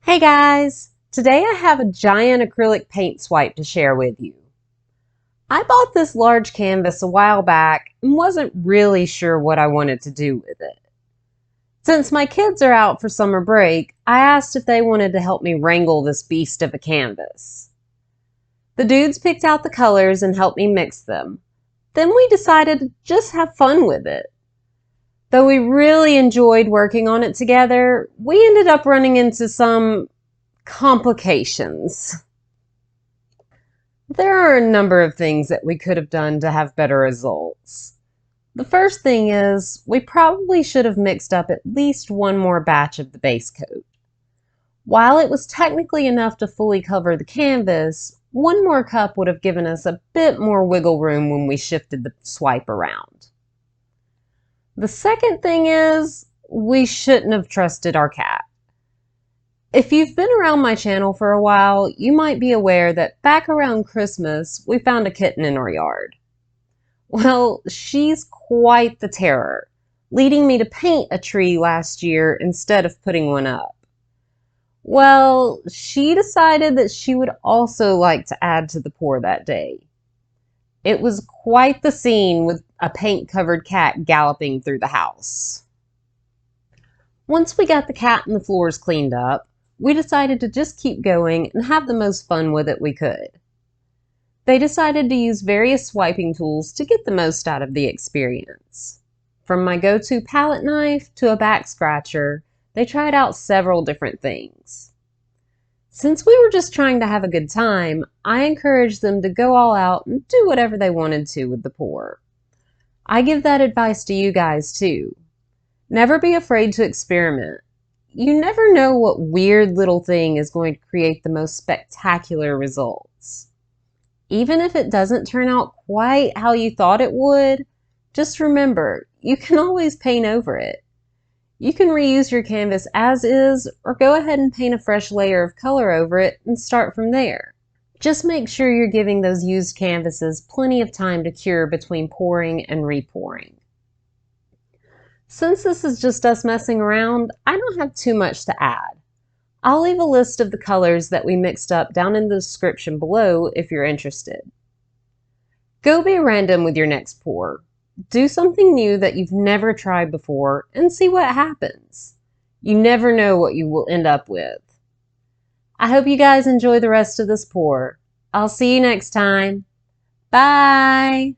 Hey guys! Today I have a giant acrylic paint swipe to share with you. I bought this large canvas a while back and wasn't really sure what I wanted to do with it. Since my kids are out for summer break, I asked if they wanted to help me wrangle this beast of a canvas. The dudes picked out the colors and helped me mix them. Then we decided to just have fun with it. Though we really enjoyed working on it together, we ended up running into some complications. There are a number of things that we could have done to have better results. The first thing is, we probably should have mixed up at least one more batch of the base coat. While it was technically enough to fully cover the canvas, one more cup would have given us a bit more wiggle room when we shifted the swipe around. The second thing is, we shouldn't have trusted our cat. If you've been around my channel for a while, you might be aware that back around Christmas, we found a kitten in our yard. Well, she's quite the terror, leading me to paint a tree last year instead of putting one up. Well, she decided that she would also like to add to the pour that day. It was quite the scene with a paint-covered cat galloping through the house. Once we got the cat and the floors cleaned up, we decided to just keep going and have the most fun with it we could. They decided to use various swiping tools to get the most out of the experience. From my go-to palette knife to a back scratcher, they tried out several different things. Since we were just trying to have a good time, I encouraged them to go all out and do whatever they wanted to with the pour. I give that advice to you guys too. Never be afraid to experiment. You never know what weird little thing is going to create the most spectacular results. Even if it doesn't turn out quite how you thought it would, just remember, you can always paint over it. You can reuse your canvas as is, or go ahead and paint a fresh layer of color over it and start from there. Just make sure you're giving those used canvases plenty of time to cure between pouring and repouring. Since this is just us messing around, I don't have too much to add. I'll leave a list of the colors that we mixed up down in the description below if you're interested. Go be random with your next pour. Do something new that you've never tried before and see what happens. You never know what you will end up with. I hope you guys enjoy the rest of this pour. I'll see you next time. Bye!